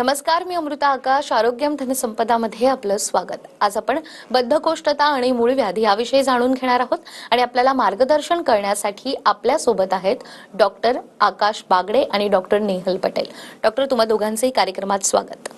नमस्कार, मी अमृता आकाश. आरोग्यम धनसंपदामध्ये आपलं स्वागत. आज आपण बद्धकोष्ठता आणि मूळ व्याधी याविषयी जाणून घेणार आहोत आणि आपल्याला मार्गदर्शन करण्यासाठी आपल्या सोबत आहेत डॉक्टर आकाश बागडे आणि डॉक्टर नेहल पटेल. डॉक्टर, तुम्हा दोघांचेही कार्यक्रमात स्वागत.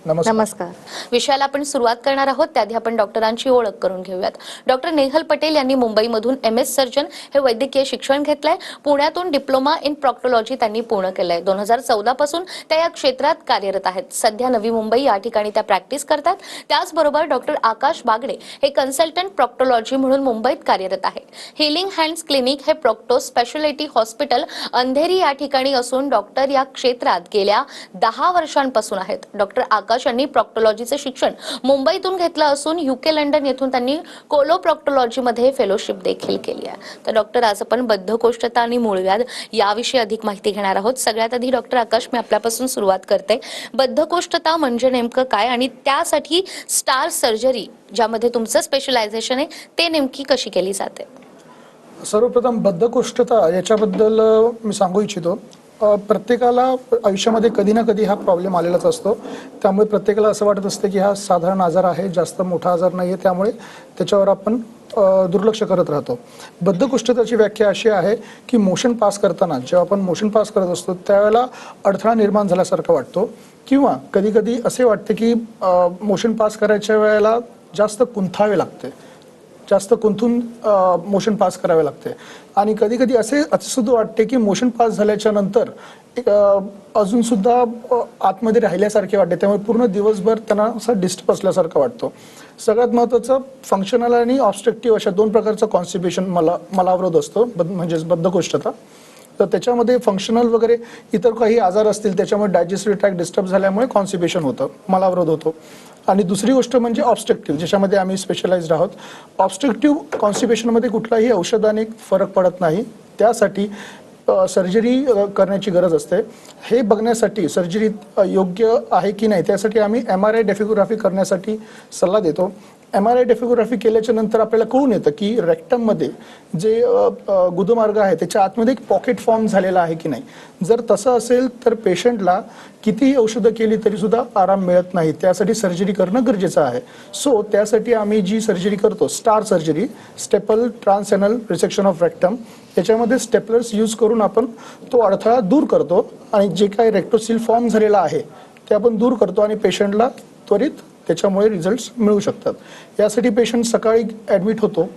नमस्कार. विषयाला आपण सुरुवात करणार आहोत त्याआधी आपण डॉक्टरांची ओळख करून घेऊयात. डॉक्टर नेहल पटेल यांनी मुंबईमधून MS सर्जन हे वैद्यकीय शिक्षण घेतलंय. पुण्यातून डिप्लोमा इन प्रॉक्टोलॉजी त्यांनी पूर्ण केलंय. 2014 पासून त्या या क्षेत्रात कार्यरत आहेत. सध्या नवी मुंबई या ठिकाणी त्या प्रॅक्टिस करतात. त्याचबरोबर डॉक्टर आकाश बागडे हे कन्सल्टंट प्रॉक्टोलॉजी म्हणून मुंबईत कार्यरत आहे. हिलिंग हँड्स क्लिनिक हे प्रॉक्टो स्पेशालिटी हॉस्पिटल अंधेरी या ठिकाणी असून डॉक्टर या क्षेत्रात गेल्या 10 वर्षांपासून आहेत. डॉक्टर आकाश यांनी प्रॉक्टोलॉजीचे शिक्षण मुंबईतून घेतलं असून UK लंडन येथून त्यांनी कोलोप्रॉक्टोलॉजी मध्ये फेलोशिप देखील केली आहे. तर डॉक्टर, आज आपण बद्धकोष्ठता आणि मूळव्याध याविषयी अधिक माहिती घेणार आहोत. सगळ्यात आधी डॉक्टर आकाश, मी आपल्यापासून सुरुवात करते. बद्धकोष्ठता म्हणजे नेमकं काय आणि त्यासाठी स्टार सर्जरी ज्यामध्ये तुमचं स्पेशलायझेशन आहे ते नेमकी कशी केली जाते? सर्वप्रथम बद्धकोष्ठता याच्याबद्दल मी सांगू इच्छितो. प्रत्येकाला आयुष्यामध्ये कधी ना कधी हा प्रॉब्लेम आलेलाच असतो. त्यामुळे प्रत्येकाला असं वाटत असतं की हा साधारण आजार आहे, जास्त मोठा आजार नाही आहे, त्यामुळे त्याच्यावर आपण दुर्लक्ष करत राहतो. बद्धकोष्ठताची व्याख्या अशी आहे की मोशन पास करताना, जेव्हा आपण मोशन पास करत असतो त्यावेळेला अडथळा निर्माण झाल्यासारखा वाटतो किंवा कधी कधी असे वाटते की मोशन पास करायच्या वेळेला जास्त कुंथावे लागते, जास्त कुंथून मोशन पास करावे लागते. आणि कधी कधी असे सुद्धा वाटते की मोशन पास झाल्याच्या नंतर अजून सुद्धा आतमध्ये राहिल्यासारखे वाटते. त्यामुळे पूर्ण दिवसभर त्यांना असा डिस्टर्ब असल्यासारखं वाटतो. सगळ्यात महत्त्वाचं फंक्शनल आणि ऑब्स्ट्रक्टिव्ह अशा दोन प्रकारचं कॉन्स्टिपेशन मलावरोध असतो, म्हणजेच बद्धकोष्ठता. तर त्याच्यामध्ये फंक्शनल वगैरे इतर काही आजार असतील त्याच्यामुळे डायजेस्टिव्ह ट्रॅक्ट डिस्टर्ब झाल्यामुळे कॉन्स्टिपेशन होतं, मलावरोध होतो. आणि दुसरी गोष्ट म्हणजे ऑब्स्ट्रक्टिव्ह, ज्याच्यामध्ये आम्ही स्पेशलाइज्ड आहोत. ऑब्स्ट्रक्टिव्ह कॉन्स्टिपेशनमध्ये कुठलाही औषधाने फरक पडत नाही, त्यासाठी सर्जरी करण्याची गरज असते. हे बघण्यासाठी सर्जरी योग्य आहे की नाही त्यासाठी आम्ही MRI डेफिग्राफी करण्यासाठी सल्ला देतो. MRI डेफिग्राफी केल्याच्या नंतर आपल्याला कळून येतं की रेक्टममध्ये जे गुदमार्ग आहे त्याच्या आतमध्ये एक पॉकेट फॉर्म झालेला आहे की नाही. जर तसं असेल तर पेशंटला कितीही औषधं केली तरी सुद्धा आराम मिळत नाही, त्यासाठी सर्जरी करणं गरजेचं आहे. सो त्यासाठी आम्ही जी सर्जरी करतो, star surgery, staple transanal resection of rectum, याच्यामध्ये स्टेपलर्स यूज करून आपण तो अडथळा दूर करतो आणि जे काही रेक्टोसिल फॉर्म झालेला आहे ते आपण दूर करतो आणि पेशंटला त्वरित त्याच्यामुळे रिझल्ट्स मिळू शकतात. यासाठी पेशंट सकाळी ॲडमिट होतो,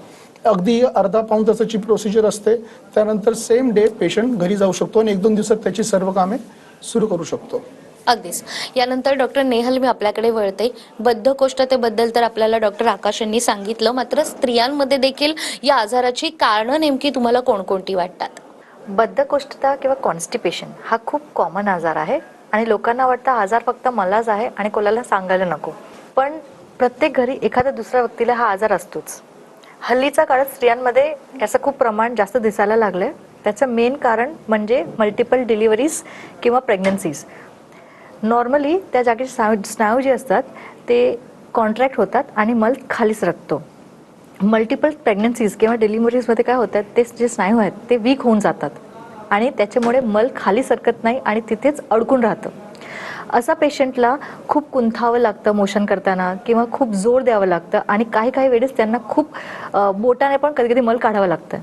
अगदी अर्धा पाऊण तासाची प्रोसिजर असते. त्यानंतर सेम डे पेशंट घरी जाऊ शकतो आणि 1-2 दिवसात त्याची सर्व कामे सुरू करू शकतो. अगदीच. यानंतर डॉक्टर नेहल, मी आपल्याकडे वळते. बद्धकोष्ठतेबद्दल तर आपल्याला डॉक्टर आकाश यांनी सांगितलं, मात्र स्त्रियांमध्ये देखील या आजाराची कारणं नेमकी तुम्हाला कोणकोणती वाटतात? बद्धकोष्ठता किंवा कॉन्स्टिपेशन हा खूप कॉमन आजार आहे आणि लोकांना वाटतं आजार फक्त मलाच आहे आणि कोणाला सांगायला नको. पण प्रत्येक घरी एखाद्या दुसऱ्या व्यक्तीला हा आजार असतोच. हल्लीच्या काळात स्त्रियांमध्ये याचं खूप प्रमाण जास्त दिसायला लागलंय. त्याचं मेन कारण म्हणजे मल्टिपल डिलिव्हरीज किंवा प्रेग्नन्सीज. नॉर्मली त्या जागी स्नायू जे असतात ते कॉन्ट्रॅक्ट होतात आणि मल खाली सरकतो. मल्टिपल प्रेग्नन्सीज किंवा डिलिव्हरीजमध्ये काय होतात, ते जे स्नायू आहेत ते वीक होऊन जातात आणि त्याच्यामुळे मल खाली सरकत नाही आणि तिथेच अडकून राहतं. असा पेशंटला खूप कुंथावं लागतं मोशन करताना किंवा खूप जोर द्यावं लागतं आणि काही वेळेस त्यांना खूप बोटाने पण कधी कधी मल काढावं लागतं.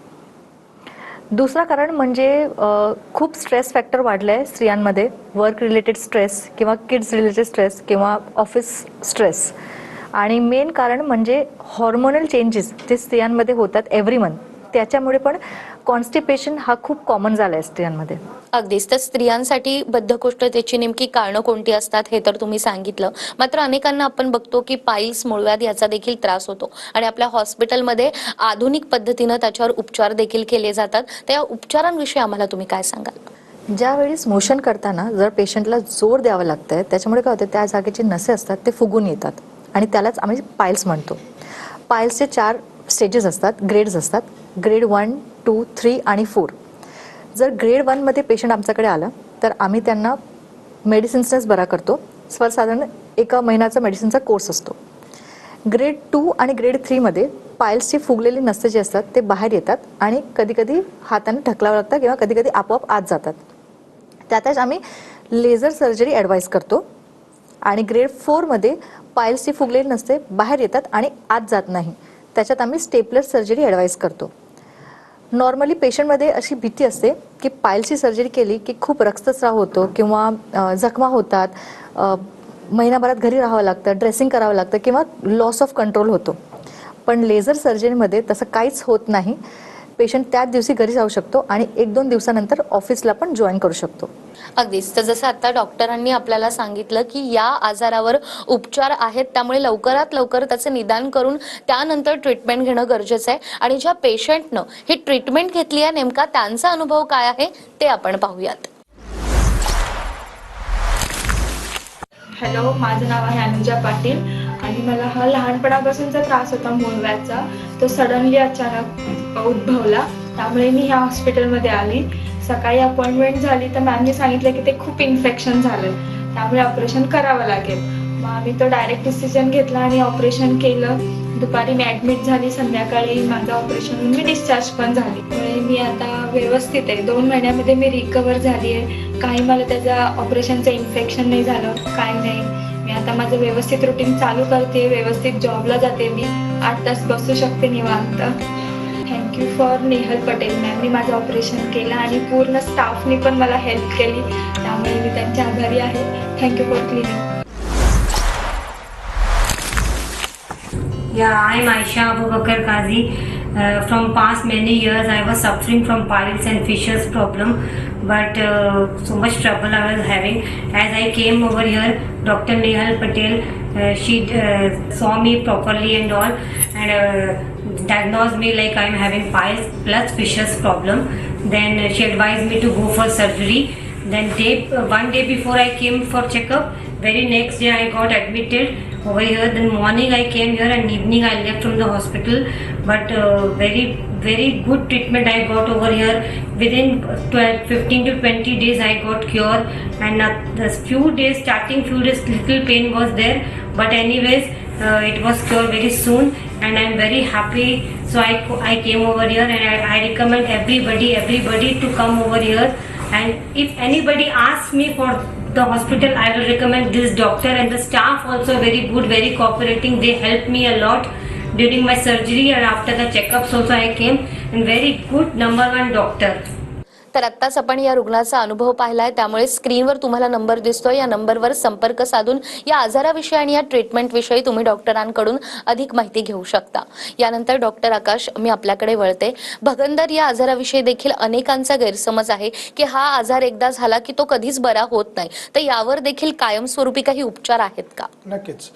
दुसरा कारण म्हणजे खूप स्ट्रेस फॅक्टर वाढलं आहे स्त्रियांमध्ये. वर्क रिलेटेड स्ट्रेस किंवा किड्स रिलेटेड स्ट्रेस किंवा ऑफिस स्ट्रेस. आणि मेन कारण म्हणजे हॉर्मोनल चेंजेस जे स्त्रियांमध्ये होतात एव्हरी मंथ, त्याच्यामुळे पण कॉन्स्टिपेशन हा खूप कॉमन झाला आहे स्त्रियांमध्ये. अगदीच. तर स्त्रियांसाठी बद्धकोष्ठतेची नेमकी कारणं कोणती असतात हे तर तुम्ही सांगितलं, मात्र अनेकांना आपण बघतो की पाईल्स, मूळव्याध याचा देखील त्रास होतो आणि आपल्या हॉस्पिटलमध्ये आधुनिक पद्धतीनं त्याच्यावर उपचार देखील केले जातात. त्या उपचारांविषयी आम्हाला तुम्ही काय सांगाल? ज्यावेळेस मोशन करताना जर पेशंटला जोर द्यावं लागतंय, त्याच्यामुळे काय होतं, त्या जागेचे नसे असतात ते फुगून येतात आणि त्यालाच आम्ही पाईल्स म्हणतो. पाईल्सचे 4 स्टेजेस असतात, ग्रेड्स असतात. ग्रेड 1, 2, 3 आणि 4. जर ग्रेड 1मध्ये पेशंट आमच्याकडे आला तर आम्ही त्यांना मेडिसिन्सनेच बरा करतो. साधारण 1 महिन्याचा मेडिसिनचा कोर्स असतो. ग्रेड 2 आणि ग्रेड 3मध्ये पाईल्सची फुगलेली नसे जे असतात ते बाहेर येतात आणि कधी हाताने ढकलावं लागतं किंवा कधी आपोआप आत जातात. त्यातच आम्ही लेझर सर्जरी ॲडवाईस करतो आणि ग्रेड 4मध्ये पायल्स ही फुगलेली नसते, बाहेर येतात आणि आत जात नाही. त्याच्यात आम्ही स्टेपलर सर्जरी ॲडवाईस करतो. नॉर्मली पेशंटमध्ये अशी भीती असते की पायल्सची सर्जरी केली की खूप रक्तस्राव होतो किंवा जखमा होतात, महिनाभरात घरी राहावं लागतं, ड्रेसिंग करावं लागतं किंवा लॉस ऑफ कंट्रोल होतो. पण लेझर सर्जरीमध्ये तसं काहीच होत नाही. पेशंट त्याच दिवशी घरी जाऊ शकतो आणि 1-2 दिवसानंतर ऑफिसला पण जॉईन करू शकतो. अगदीच. तर जसं आता डॉक्टरांनी आपल्याला सांगितलं की या आजारावर उपचार आहेत, त्यामुळे लवकरात लवकर त्याचं निदान करून त्यानंतर ट्रीटमेंट घेणं गरजेचं आहे. आणि ज्या पेशंटनं ही ट्रीटमेंट घेतली आहे, नेमका त्यांचा अनुभव काय आहे ते आपण पाहूयात. हॅलो, माझं नाव आहे अनुजा पाटील आणि मला हा लहानपणापासूनचा त्रास होता मूळव्याधचा. तो सडनली अचानक उद्भवला, त्यामुळे मी ह्या हॉस्पिटलमध्ये आली. सकाळी अपॉइंटमेंट झाली तर मॅमने सांगितलं की ते खूप इन्फेक्शन झालं, त्यामुळे ऑपरेशन करावं लागेल. मग आम्ही तो डायरेक्ट डिसिजन घेतला आणि ऑपरेशन केलं. दुपारी मी ॲडमिट झाली, संध्याकाळी माझं ऑपरेशन होऊन मी डिस्चार्ज पण झाली. त्यामुळे मी आता व्यवस्थित आहे. 2 महिन्यामध्ये मी रिकवर झाली आहे. काही मला त्याचा ऑपरेशनचं इन्फेक्शन नाही झालं, काय नाही. मी आता माझं व्यवस्थित रुटीन चालू करते, व्यवस्थित जॉबला जाते. मी 8 तास बसू शकते निवांत. थँक्यू फॉर नेहल पटेल मॅमनी माझं ऑपरेशन केलं आणि पूर्ण स्टाफनी पण मला हेल्प केली, त्यामुळे मी त्यांच्या आभारी आहे. Thank you for clinic. Yeah, I'm Aisha Abu Bakar Qazi. From past many years, I was suffering from piles and fissures problem, but so much trouble I was having. As I came over here, Dr. Nehal Patel, she saw me properly and all, and diagnosed me like I'm having piles plus fissures problem. Then she advised me to go for surgery. Then one day before I came for checkup, very next day I got admitted over here. Then morning I came here and evening I left from the hospital. But very good treatment I got over here. Within 15 to 20 days I got cure. And the starting few days little pain was there. But anyways, it was cured very soon. And I'm very happy. So I came over here and I recommend everybody to come over here. And if anybody asks me for the hospital, I will recommend this doctor, and the staff also very good, very cooperating. They helped me a lot during my surgery and after the checkups also I came, and very good number 1 doctor. तर आत्ताच आपण या रुग्णाचा अनुभव पाहिलाय, त्यामुळे स्क्रीनवर तुम्हाला नंबर दिसतोय. या नंबरवर संपर्क साधून या आजाराविषयी आणि या ट्रीटमेंटविषयी तुम्ही डॉक्टरांकडून अधिक माहिती घेऊ शकता. यानंतर डॉक्टर आकाश, मी आपल्याकडे वळते. भगंदर या आजाराविषयी देखील अनेकांचा गैरसमज आहे की हा आजार एकदा झाला की तो कधीच बरा होत नाही, तर यावर देखील कायमस्वरूपी काही उपचार आहेत का? नक्कीच.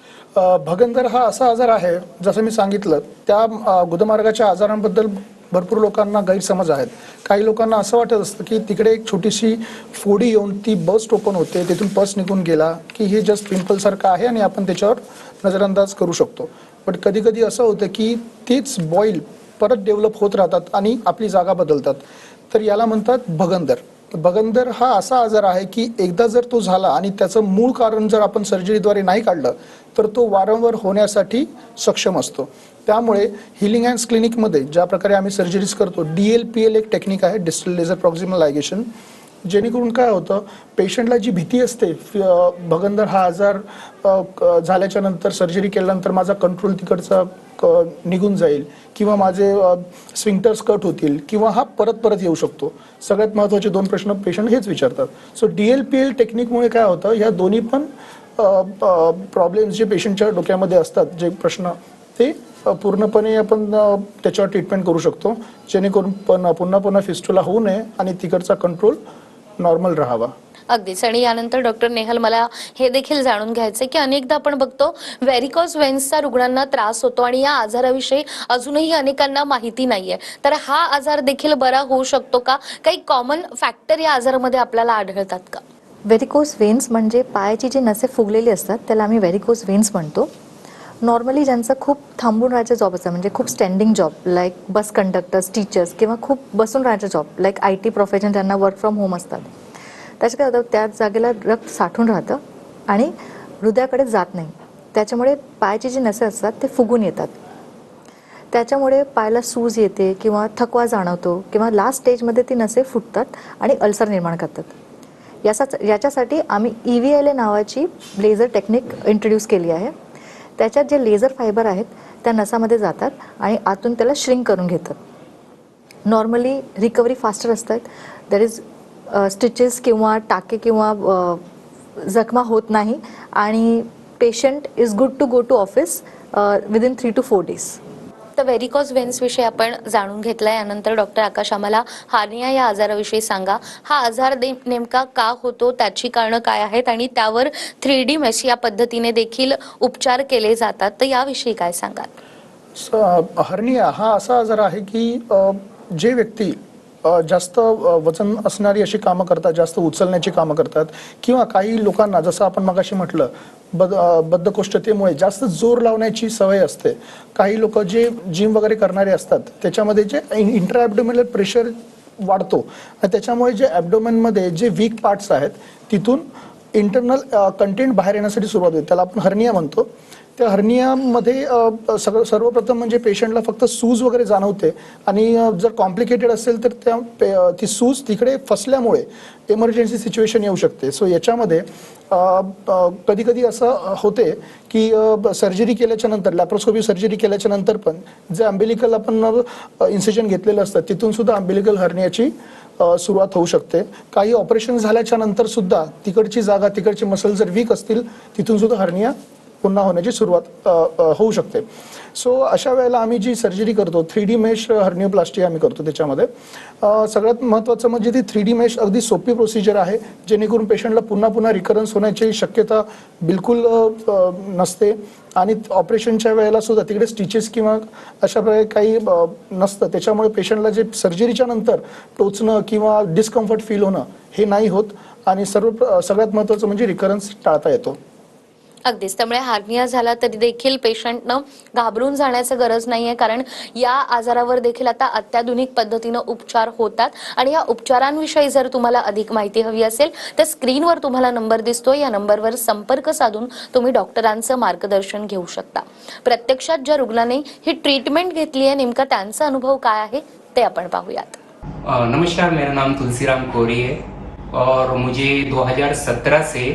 भगंदर हा असा आजार आहे, जसं मी सांगितलं, त्या गुदमार्गाच्या आजारांबद्दल भरपूर लोकांना गैरसमज आहेत. काही लोकांना असं वाटत असतं की तिकडे एक छोटीशी फोडी येऊन ती बस्ट ओपन होते, तिथून पस निघून गेला की हे जस्ट पिंपलसारखं आहे आणि आपण त्याच्यावर नजरअंदाज करू शकतो. पण कधी कधी असं होतं की तीच बॉईल परत डेव्हलप होत राहतात आणि आपली जागा बदलतात. तर याला म्हणतात भगंदर. भगंदर हा असा आजार आहे की एकदा जर तो झाला आणि त्याचं मूळ कारण जर आपण सर्जरीद्वारे नाही काढलं तर तो वारंवार होण्यासाठी सक्षम असतो. त्यामुळे हिलिंग हँड्स क्लिनिकमध्ये ज्या प्रकारे आम्ही सर्जरीज करतो, DLPL एक टेक्निक आहे, डिस्टल लेझर प्रॉक्सिमल लायगेशन, जेणेकरून काय होतं, पेशंटला जी भीती असते भगंदर हा आजार झाल्याच्या नंतर, सर्जरी केल्यानंतर माझा कंट्रोल तिकडचा निघून जाईल किंवा माझे स्विंक्टर्स कट होतील किंवा हा परत येऊ शकतो. सगळ्यात महत्त्वाचे 2 प्रश्न पेशंट हेच विचारतात. सो DLPL टेक्निकमुळे काय होतं, ह्या दोन्ही पण प्रॉब्लेम्स जे पेशंटच्या डोक्यामध्ये असतात, जे प्रश्न, ते पूर्णपणे आपण त्याच्यावर ट्रीटमेंट करू शकतो, जेणेकरून पण पुन्हा फिस्टुला होऊ नये आणि तिकडचा कंट्रोल नॉर्मल राहावा. अगदीच. आणि यानंतर डॉक्टर नेहल, मला हे देखील जाणून घ्यायचंय की अनेकदा आपण बघतो व्हेरिकोज व्हेन्सचा रुग्णांना त्रास होतो आणि या आजाराविषयी अजूनही अनेकांना माहिती नाहीये. तर हा आजार देखील बरा होऊ शकतो का? काही कॉमन फॅक्टर या आजारामध्ये आपल्याला आढळतात का? व्हेरिकोज व्हेन्स म्हणजे पायाची जी नसे फुगलेली असतात त्याला आम्ही व्हेरिकोज व्हेन्स म्हणतो. नॉर्मली ज्यांचं खूप थांबून राहायचं जॉब असतं, म्हणजे खूप स्टँडिंग जॉब लाईक बस कंडक्टर्स, टीचर्स, किंवा खूप बसून राहायचं जॉब लाईक IT प्रोफेशन, ज्यांना वर्क फ्रॉम होम असतात, त्याचं काय होतं, त्याच जागेला रक्त साठून राहतं आणि हृदयाकडे जात नाही. त्याच्यामुळे पायाची जी नसे असतात ते फुगून येतात. त्याच्यामुळे पायाला सूज येते किंवा थकवा जाणवतो किंवा लास्ट स्टेजमध्ये ती नसे फुटतात आणि अल्सर निर्माण करतात. याच्यासाठी आम्ही EVLA नावाची लेझर टेक्निक इंट्रोड्यूस केली आहे. त्याच्यात जे लेझर फायबर आहेत त्या नसामध्ये जातात आणि आतून त्याला श्रिंक करून घेतात. नॉर्मली रिकव्हरी फास्टर असतात. दॅट इज स्टिचेस किंवा टाके किंवा जखमा होत नाही आणि patient is good to go to office within 3 to 4 days. तर व्हेरिकॉज व्हेन्स विषयी आपण जाणून घेतला. यानंतर डॉक्टर आकाश आम्हाला हार्निया या आजाराविषयी सांगा. हा आजार नेमका का होतो, त्याची कारणं काय आहेत आणि त्यावर 3D मेश या पद्धतीने देखील उपचार केले जातात, तर याविषयी काय सांगाल? हर्निया हा असा आजार आहे की जे व्यक्ती जास्त वजन असणारी अशी कामं करतात, जास्त उचलण्याची कामं करतात, किंवा काही लोकांना जसं आपण मगाशी म्हटलं बद्धकोष्ठतेमुळे जास्त जोर लावण्याची सवय असते. काही लोक जे जिम वगैरे करणारे असतात त्याच्यामध्ये जे इंट्रा ॲब्डोमिनल प्रेशर वाढतो आणि त्याच्यामुळे जे ॲब्डोमेनमध्ये जे वीक पार्ट्स आहेत तिथून इंटरनल कंटेंट बाहेर येण्यासाठी सुरुवात होते. त्याला आपण हर्निया म्हणतो. त्या हर्नियामध्ये सर्वप्रथम म्हणजे पेशंटला फक्त सूज वगैरे जाणवते आणि जर कॉम्प्लिकेटेड असेल तर ती सूज तिकडे फसल्यामुळे इमर्जन्सी सिच्युएशन येऊ शकते. सो याच्यामध्ये कधी कधी असं होते की सर्जरी केल्याच्या नंतर, लॅप्रोस्कोपी सर्जरी केल्याच्या नंतर पण जे अम्बिलिकल आपण इन्सिजन घेतलेलं असतं तिथून सुद्धा अम्बिलिकल हर्नियाची सुरुवात होऊ शकते. काही ऑपरेशन झाल्याच्या नंतर सुद्धा तिकडची जागा, तिकडचे मसल जर वीक असतील तिथून सुद्धा हर्निया पुन्हा होण्याची सुरुवात होऊ शकते. सो अशा वेळेला आम्ही जी सर्जरी करतो 3D मेश हर्निओप्लास्टी आम्ही करतो. त्याच्यामध्ये सगळ्यात महत्त्वाचं म्हणजे ती 3D मेश अगदी सोपी प्रोसिजर आहे, जेणेकरून पेशंटला पुन्हा पुन्हा रिकरन्स होण्याची शक्यता बिलकुल नसते आणि ऑपरेशनच्या वेळेला सुद्धा तिकडे स्टिचेस किंवा अशा प्रकारे काही नसतं. त्याच्यामुळे पेशंटला जे सर्जरीच्या नंतर टोचणं किंवा डिस्कम्फर्ट फील होणं हे नाही होत आणि सगळ्यात महत्त्वाचं म्हणजे रिकरन्स टाळता येतो. अगदीच. त्यामुळे हार्निया झाला तरी देखील पेशंटनं घाबरून जाण्याची गरज नाहीये, कारण या आजारावर देखील आता अत्याधुनिक पद्धतीनं उपचार होतात. आणि या उपचारांविषयी जर तुम्हाला अधिक माहिती हवी असेल तर स्क्रीनवर तुम्हाला नंबर दिसतोय, या नंबरवर संपर्क साधून तुम्ही डॉक्टरांचं मार्गदर्शन घेऊ शकता. प्रत्यक्षात ज्या रुग्णाने ही ट्रीटमेंट घेतली आहे नेमका त्यांचा अनुभव काय आहे ते आपण पाहूयात. नमस्कार, मेरा नाम तुलसीराम कोरी है और मुझे 2017 से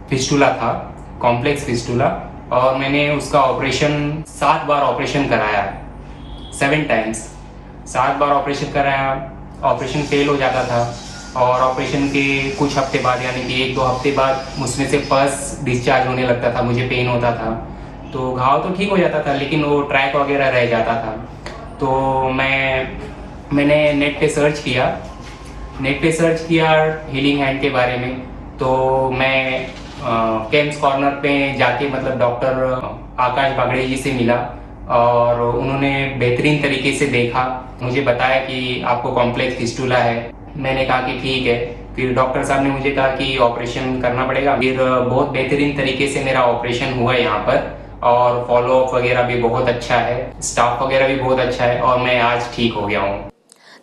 फिस्टूला था, कॉम्प्लेक्स फिस्टूला, और मैंने उसका ऑपरेशन 7 बार ऑपरेशन कराया, 7 टाइम्स 7 बार ऑपरेशन कराया. ऑपरेशन फेल हो जाता था और ऑपरेशन के कुछ हफ्ते बाद यानी कि 1-2 हफ्ते बाद उसमें से पस डिस्चार्ज होने लगता था, मुझे पेन होता था. तो घाव तो ठीक हो जाता था लेकिन वो ट्रैक वगैरह रह जाता था. तो मैंने नेट पे सर्च किया हीलिंग हैंड के बारे में. तो मैं केम्स कॉर्नर पे जाके मतलब डॉक्टर आकाश बागड़े जी से मिला और उन्होंने बेहतरीन तरीके से देखा, मुझे बताया कि आपको कॉम्प्लेक्स फिस्टूला है. मैंने कहा कि ठीक है. फिर डॉक्टर साहब ने मुझे कहा कि ऑपरेशन करना पड़ेगा. फिर बहुत बेहतरीन तरीके से मेरा ऑपरेशन हुआ यहाँ पर और फॉलोअप वगैरह भी बहुत अच्छा है, स्टाफ वगैरह भी बहुत अच्छा है और मैं आज ठीक हो गया हूँ.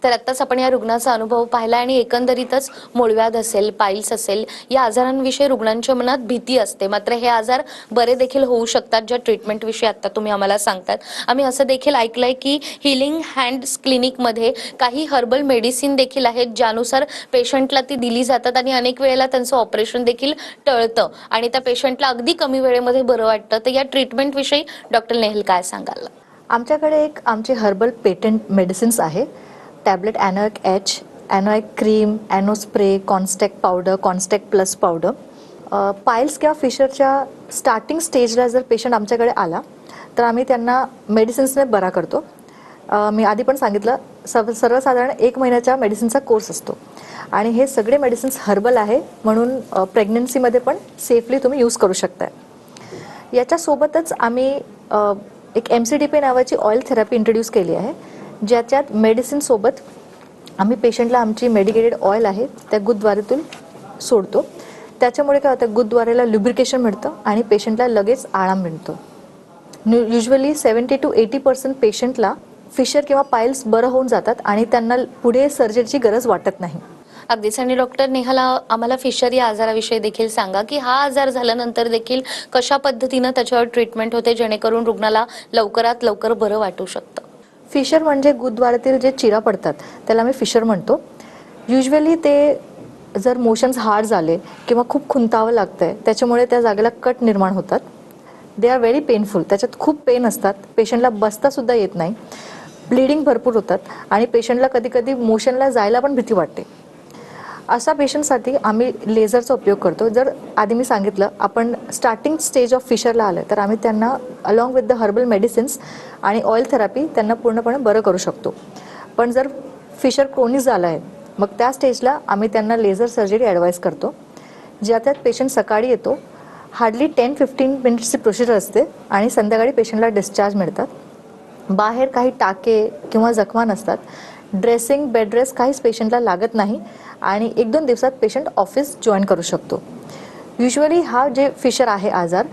तर आत्ताच आपण या रुग्णाचा अनुभव पाहिला आणि एकंदरीतच मूळव्याध असेल, पाईल्स असेल, या आजारांविषयी रुग्णांच्या मनात भीती असते. मात्र हे आजार बरे देखील होऊ शकतात, ज्या ट्रीटमेंटविषयी आता तुम्ही आम्हाला सांगतात. आम्ही असं देखील ऐकलंय की हिलिंग हँड्स क्लिनिकमध्ये काही हर्बल मेडिसिन देखील आहेत, ज्यानुसार पेशंटला ती दिली जातात आणि अनेक वेळेला त्यांचं ऑपरेशन देखील टळतं आणि त्या पेशंटला अगदी कमी वेळेमध्ये बरं वाटतं. तर या ट्रीटमेंटविषयी डॉक्टर नेहल काय सांगाल? आमच्याकडे आमचे हर्बल पेटंट मेडिसिन्स आहे. टॅबलेट ॲनोएक H, ॲनोएक क्रीम, ॲनो स्प्रे, कॉन्स्टॅक्ट पावडर, कॉन्स्टॅक्ट प्लस पावडर. पाईल्स किंवा फिशरच्या स्टार्टिंग स्टेजला जर पेशंट आमच्याकडे आला तर आम्ही त्यांना मेडिसिन्सने बरा करतो. मी आधी पण सांगितलं सर्वसाधारण 1 महिन्याच्या मेडिसिनचा कोर्स असतो आणि हे सगळे मेडिसिन्स हर्बल आहे म्हणून प्रेग्नन्सीमध्ये पण सेफली तुम्ही यूज करू शकता. याच्यासोबतच आम्ही एक MCDP नावाची ऑइल थेरपी इंट्रोड्यूस केली आहे, ज्याच्यात मेडिसिनसोबत आम्ही पेशंटला आमची मेडिकेटेड ऑइल आहे त्या गुदद्वारेतून सोडतो. त्याच्यामुळे काय होतं, गुदद्वारेला लुब्रिकेशन मिळतं आणि पेशंटला लगेच आराम मिळतो. युजली 70 to 80% पेशंटला फिशर किंवा पाईल्स बरं होऊन जातात आणि त्यांना पुढे सर्जरीची गरज वाटत नाही. अगदीच. आणि डॉक्टर नेहाला आम्हाला फिशर या आजाराविषयी देखील सांगा की हा आजार झाल्यानंतर देखील कशा पद्धतीनं त्याच्यावर ट्रीटमेंट होते, जेणेकरून रुग्णाला लवकरात लवकर बरं वाटू शकतं. फिशर म्हणजे गुदद्वारातील जे चिरा पडतात त्याला आम्ही फिशर म्हणतो. युजली ते जर मोशन्स हार्ड झाले किंवा खूप खुंतावं लागतंय त्याच्यामुळे त्या जागेला कट निर्माण होतात. They are very painful. त्याच्यात खूप पेन असतात. पेशंटला बसतासुद्धा येत नाही. ब्लिडिंग भरपूर होतात आणि पेशंटला कधी कधी मोशनला जायला पण भीती वाटते. अशा पेशंटसाठी आम्ही लेझरचा उपयोग करतो. जर आधी मी सांगितलं आपण स्टार्टिंग स्टेज ऑफ फिशरला आलं तर आम्ही त्यांना along with the herbal medicines आणि ऑइल थेरपी त्यांना पूर्णपणे बरं करू शकतो. पण जर फिशर क्रोनिक झाला आहे मग त्या स्टेजला आम्ही त्यांना लेझर सर्जरी ॲडवाईस करतो. ज्या त्यात पेशंट सकाळी येतो, हार्डली 10-15 मिनिट्सची प्रोसिजर असते आणि संध्याकाळी पेशंटला डिस्चार्ज मिळतात. बाहेर काही टाके किंवा जखमा नसतात. ड्रेसिंग, बेड रेस्ट काहीच पेशंटला लागत नाही आणि 1-2 दिवसात पेशंट ऑफिस जॉईन करू शकतो. युजली हा जे फिशर आहे आजार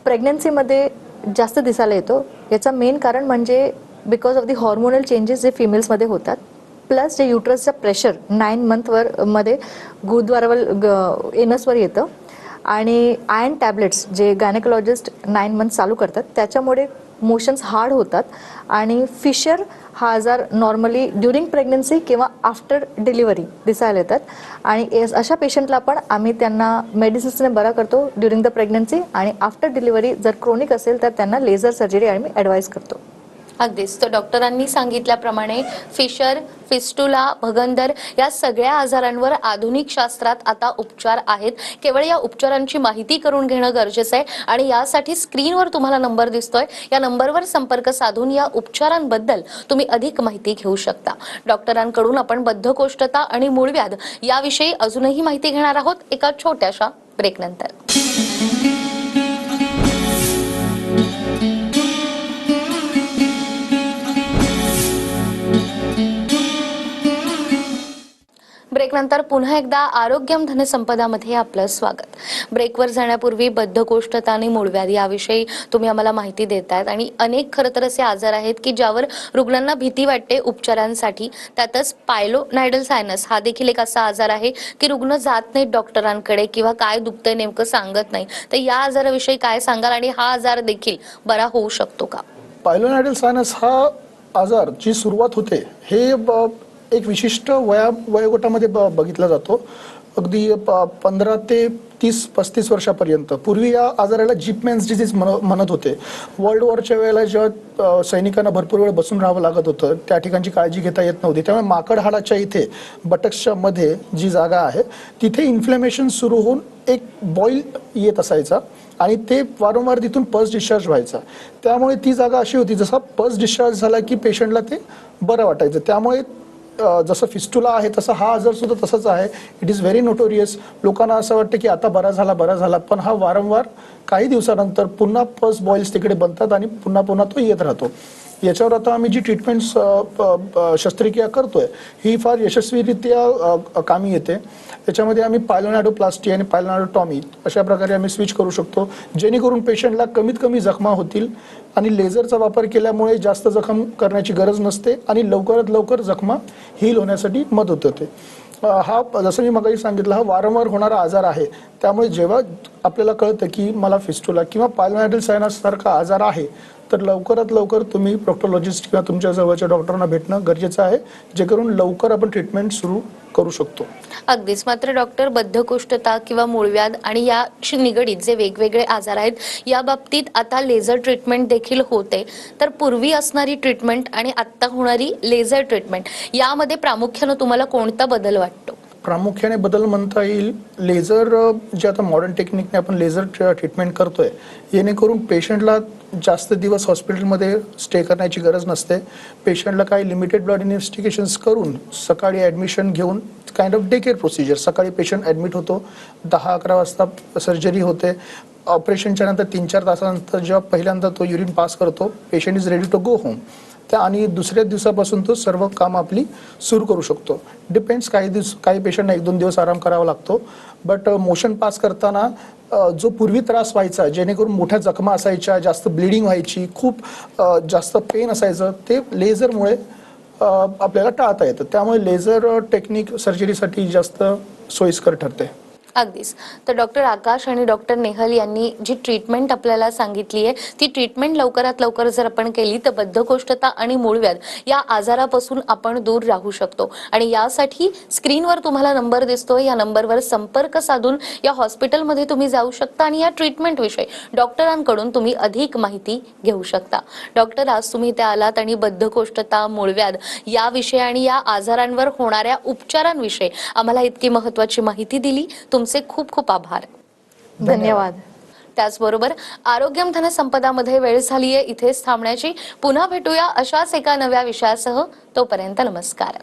प्रेग्नन्सीमध्ये जास्त दिसायला येतो. याचं मेन कारण म्हणजे because of the hormonal changes जे फिमेल्समध्ये होतात, प्लस जे युट्रसचं प्रेशर 9 मंथवर मध्ये गुरुद्वारावर एनसवर येतं आणि आयर्न टॅबलेट्स जे गायनेकोलॉजिस्ट 9 मंथ चालू करतात त्याच्यामुळे मोशन्स हार्ड होतात आणि फिशर हा आजार नॉर्मली ड्युरिंग प्रेग्नन्सी किंवा आफ्टर डिलिव्हरी दिसायला येतात आणि अशा पेशंटला पण आम्ही त्यांना मेडिसिन्सने बरा करतो ड्युरिंग द प्रेग्नन्सी आणि आफ्टर डिलिव्हरी जर क्रोनिक असेल तर त्यांना लेझर सर्जरी आम्ही ॲडवाईस करतो. अगदीच. तर डॉक्टरांनी सांगितल्याप्रमाणे फिशर, फिस्टुला, भगंदर या सगळ्या आजारांवर आधुनिक शास्त्रात आता उपचार आहेत. केवळ या उपचारांची माहिती करून घेणं गरजेचं आहे आणि यासाठी स्क्रीनवर तुम्हाला नंबर दिसतोय, या नंबरवर संपर्क साधून या उपचारांबद्दल तुम्ही अधिक माहिती घेऊ शकता. डॉक्टरांकडून आपण बद्धकोष्ठता आणि मूळव्याध याविषयी अजूनही माहिती घेणार आहोत एका छोट्याशा ब्रेकनंतर. ब्रेकनंतर पुन्हा एकदा आरोग्यम धनसंपदामध्ये आपलं स्वागत. ब्रेकवर जाण्यापूर्वी बद्धकोष्ठता आणि मूळव्याधी याविषयी तुम्ही आम्हाला माहिती देतायत आणि अनेक खरं तर असे आजार आहेत की ज्यावर रुग्णांना भीती वाटते उपचारांसाठी. त्यातच पायलोनायडल सायनस हा देखील एक असा आजार आहे की रुग्ण जात नाहीत डॉक्टरांकडे किंवा काय दुखतंय नेमकं सांगत नाही. तर या आजाराविषयी काय सांगाल आणि हा आजार देखील बरा होऊ शकतो का? पायलोनायडल सायनस हा आजार जी सुरुवात होते हे एक विशिष्ट वयोगटामध्ये बघितला जातो. अगदी 15 ते 30-35 वर्षापर्यंत. पूर्वी या आजाराला जिपमॅन्स डिझीज म्हणत होते. वर्ल्ड वॉरच्या वेळेला जेव्हा सैनिकांना भरपूर वेळ बसून राहावं लागत होतं त्या ठिकाणची काळजी घेता येत नव्हती, त्यामुळे माकड हाडाच्या इथे बटक्सच्या मध्ये जी जागा आहे तिथे इन्फ्लेमेशन सुरू होऊन एक बॉईल येत असायचा आणि ते वारंवार तिथून पस डिस्चार्ज व्हायचा. त्यामुळे ती जागा अशी होती जसा पस डिस्चार्ज झाला की पेशंटला ते बरं वाटायचं. त्यामुळे जसं फिस्टुला आहे तसं हा आजार सुद्धा तसंच आहे. It is very notorious. लोकांना असं वाटतं की आता बरा झाला, पण हा वारंवार काही दिवसानंतर पुन्हा पस बॉईल्स तिकडे बनतात आणि पुन्हा पुन्हा तो येत राहतो. याच्यावर आता आम्ही जी ट्रीटमेंट्स शस्त्रक्रिया करतोय ही फार यशस्वीरित्या कामी येते. त्याच्यामध्ये आम्ही पायलोनायडोप्लास्टी आणि पायलोनायडोटॉमी अशा प्रकारे आम्ही स्विच करू शकतो जेणेकरून पेशंटला कमीत कमी जखमा होतील आणि लेझरचा वापर केल्यामुळे जास्त जखम करण्याची गरज नसते आणि लवकरात लवकर जखमा हील होण्यासाठी मदत होते. हा जसं मी मगाशी सांगितलं हा वारंवार होणारा आजार आहे. त्यामुळे जेव्हा आपल्याला कळतं की मला फिस्टुला किंवा पायलोनायडल सायनस सारखा आजार आहे तर लवकरात लवकर तुम्ही प्रोक्टोलॉजिस्ट किंवा तुमच्या जवळच्या डॉक्टरांना भेटणं गरजेचं आहे जेणेकरून लवकर आपण ट्रीटमेंट सुरू करू शकतो. अगदीच. मात्र डॉक्टर, बद्धकोष्ठता किंवा मूळव्याध आणि याशी निगडीत जे वेगवेगळे आजार आहेत या बाबतीत आता लेझर ट्रीटमेंट देखील होते. तर पूर्वी असणारी ट्रीटमेंट आणि आत्ता होणारी लेझर ट्रीटमेंट यामध्ये प्रामुख्यानं तुम्हाला कोणता बदल वाटतो? प्रामुख्याने बदल म्हणता येईल लेझर जे आता मॉडर्न टेक्निकने आपण लेझर ट्रीटमेंट करतोय जेणेकरून पेशंटला जास्त दिवस हॉस्पिटलमध्ये स्टे करण्याची गरज नसते. पेशंटला काही लिमिटेड ब्लड इन्व्हेस्टिगेशन्स करून सकाळी ॲडमिशन घेऊन kind of day care procedure. सकाळी पेशंट ॲडमिट होतो, 10-11 वाजता सर्जरी होते. ऑपरेशनच्या नंतर 3-4 तासानंतर जेव्हा पहिल्यांदा तो युरिन पास करतो patient is ready to go home. त्या आणि दुसऱ्या दिवसापासून तो सर्व काम आपली सुरू करू शकतो. डिपेंड्स, काही पेशंटना 1-2 दिवस आराम करावा लागतो. बट मोशन पास करताना जो पूर्वी त्रास व्हायचा जेणेकरून मोठ्या जखमा असायच्या, जास्त ब्लिडिंग व्हायची, खूप जास्त पेन असायचं, ते लेझरमुळे आपल्याला टाळता येतं. त्यामुळे लेझर टेक्निक सर्जरीसाठी जास्त सोयीस्कर ठरते. अगदीच. तर डॉक्टर आकाश आणि डॉक्टर नेहल यांनी जी ट्रीटमेंट आपल्याला सांगितली आहे ती ट्रीटमेंट लवकरात लवकर जर आपण केली तर बद्धकोष्ठता आणि मूळव्याध या आजारापासून आपण दूर राहू शकतो. आणि यासाठी स्क्रीनवर तुम्हाला नंबर दिसतोय, या नंबरवर संपर्क साधून या हॉस्पिटलमध्ये तुम्ही जाऊ शकता आणि या ट्रीटमेंट विषयी डॉक्टरांकडून तुम्ही अधिक माहिती घेऊ शकता. डॉक्टर, आज तुम्ही इथे आलात आणि बद्धकोष्ठता, मूळव्याध या विषय आणि या आजारांवर होणाऱ्या उपचारांविषयी आम्हाला इतकी महत्त्वाची माहिती दिली. तुमचे खूप खूप आभार. धन्यवाद. त्याचबरोबर आरोग्यम धन संपदामध्ये वेळ झाली आहे इथेच थांबण्याची. पुन्हा भेटूया अशाच एका नव्या विषयासह. तोपर्यंत नमस्कार.